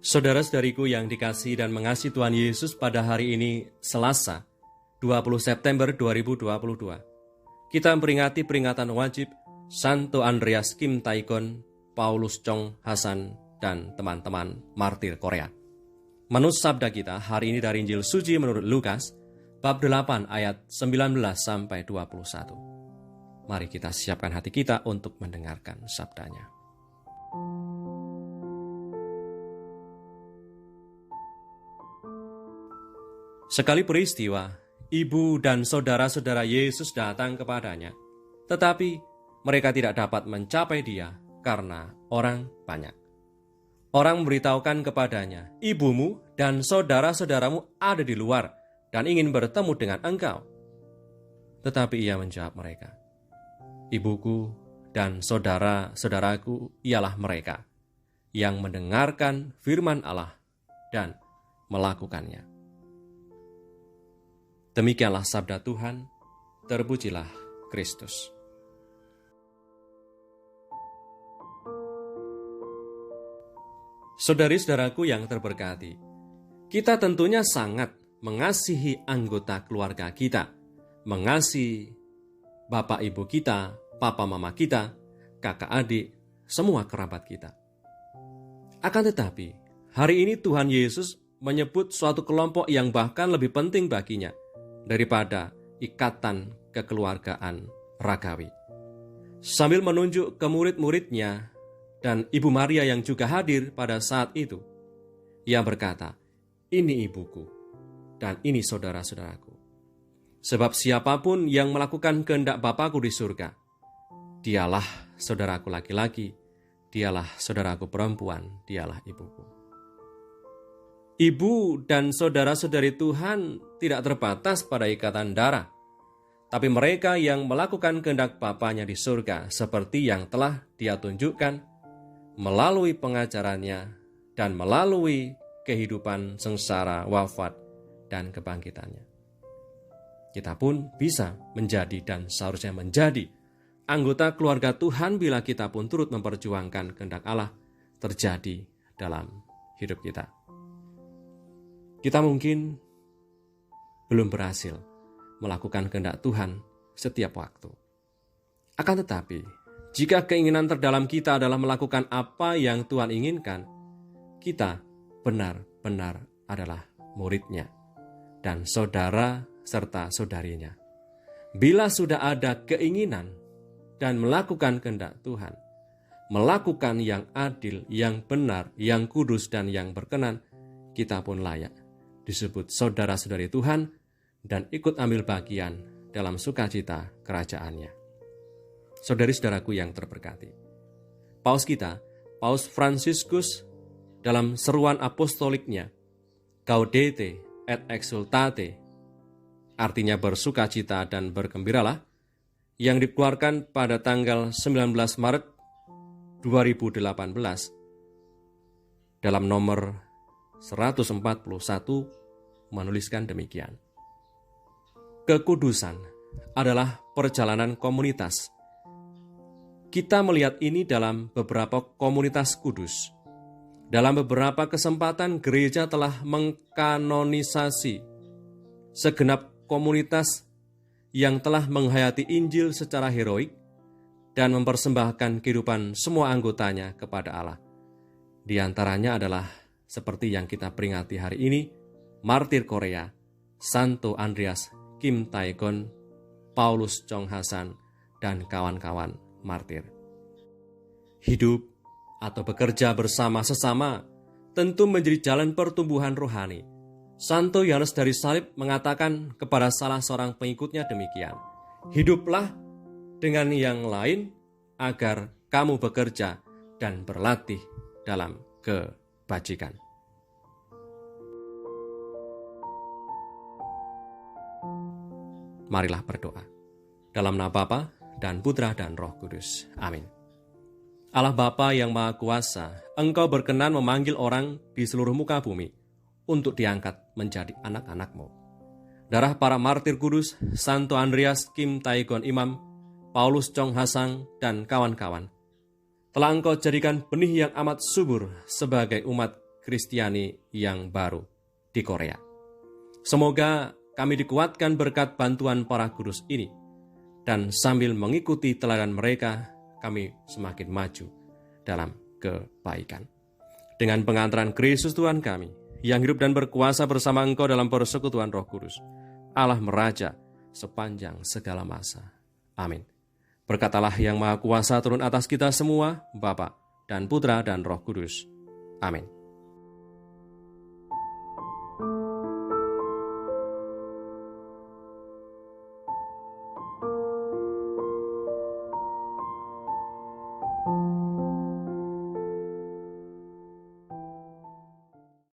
Saudara-saudariku yang dikasihi dan mengasihi Tuhan Yesus, pada hari ini Selasa 20 September 2022 kita memperingati peringatan wajib Santo Andreas Kim Tae-gon, Paulus Chong Hasan, dan teman-teman martir Korea. Menurut sabda kita hari ini dari Injil Suci menurut Lukas bab 8 ayat 19 sampai 21. Mari kita siapkan hati kita untuk mendengarkan sabdanya. Sekali peristiwa, ibu dan saudara-saudara Yesus datang kepadanya, tetapi mereka tidak dapat mencapai dia karena orang banyak. Orang memberitahukan kepadanya, ibumu dan saudara-saudaramu ada di luar dan ingin bertemu dengan engkau. Tetapi ia menjawab mereka, ibuku dan saudara-saudaraku ialah mereka yang mendengarkan firman Allah dan melakukannya. Demikianlah sabda Tuhan, terpujilah Kristus. Saudari-saudaraku yang terberkati, kita tentunya sangat mengasihi anggota keluarga kita, mengasihi bapak ibu kita, papa mama kita, kakak adik, semua kerabat kita. Akan tetapi, hari ini Tuhan Yesus menyebut suatu kelompok yang bahkan lebih penting baginya daripada ikatan kekeluargaan ragawi. Sambil menunjuk ke murid-muridnya dan Ibu Maria yang juga hadir pada saat itu, ia berkata, ini ibuku dan ini saudara-saudaraku. Sebab siapapun yang melakukan kehendak Bapakku di surga, dialah saudaraku laki-laki, dialah saudaraku perempuan, dialah ibuku. Ibu dan saudara-saudari Tuhan tidak terbatas pada ikatan darah, tapi mereka yang melakukan kehendak Bapanya di surga seperti yang telah Dia tunjukkan melalui pengajarannya dan melalui kehidupan sengsara, wafat, dan kebangkitannya. Kita pun bisa menjadi dan seharusnya menjadi anggota keluarga Tuhan bila kita pun turut memperjuangkan kehendak Allah terjadi dalam hidup kita. Kita mungkin belum berhasil melakukan kehendak Tuhan setiap waktu. Akan tetapi, jika keinginan terdalam kita adalah melakukan apa yang Tuhan inginkan, kita benar-benar adalah murid-Nya dan saudara serta saudarinya. Bila sudah ada keinginan dan melakukan kehendak Tuhan, melakukan yang adil, yang benar, yang kudus, dan yang berkenan, kita pun layak disebut saudara-saudari Tuhan dan ikut ambil bagian dalam sukacita kerajaan-Nya. Saudari-saudaraku yang terberkati, Paus kita, Paus Fransiskus, dalam seruan apostoliknya, Gaudete et exsultate, artinya bersukacita dan bergembiralah, yang dikeluarkan pada tanggal 19 Maret 2018, dalam nomor 141, menuliskan demikian. Kekudusan adalah perjalanan komunitas. Kita melihat ini dalam beberapa komunitas kudus. Dalam beberapa kesempatan gereja telah mengkanonisasi segenap komunitas yang telah menghayati Injil secara heroik dan mempersembahkan kehidupan semua anggotanya kepada Allah. Di antaranya adalah seperti yang kita peringati hari ini, martir Korea, Santo Andreas Kim Tae-gon, Paulus Chong Hasan, dan kawan-kawan martir. Hidup atau bekerja bersama sesama tentu menjadi jalan pertumbuhan rohani. Santo Yohanes dari Salib mengatakan kepada salah seorang pengikutnya demikian, hiduplah dengan yang lain agar kamu bekerja dan berlatih dalam kebajikan. Marilah berdoa. Dalam nama Bapa dan Putra dan Roh Kudus. Amin. Allah Bapa yang Maha Kuasa, Engkau berkenan memanggil orang di seluruh muka bumi untuk diangkat menjadi anak-anak-Mu. Darah para martir kudus, Santo Andreas Kim Tae-gon Imam, Paulus Chong Hasan, dan kawan-kawan, telah Engkau jadikan benih yang amat subur sebagai umat Kristiani yang baru di Korea. Semoga kami dikuatkan berkat bantuan para kudus ini, dan sambil mengikuti teladan mereka, kami semakin maju dalam kebaikan. Dengan pengantaran Kristus Tuhan kami, yang hidup dan berkuasa bersama Engkau dalam persekutuan Roh Kudus, Allah meraja sepanjang segala masa. Amin. Berkat Allah yang Maha Kuasa turun atas kita semua, Bapa dan Putra dan Roh Kudus. Amin.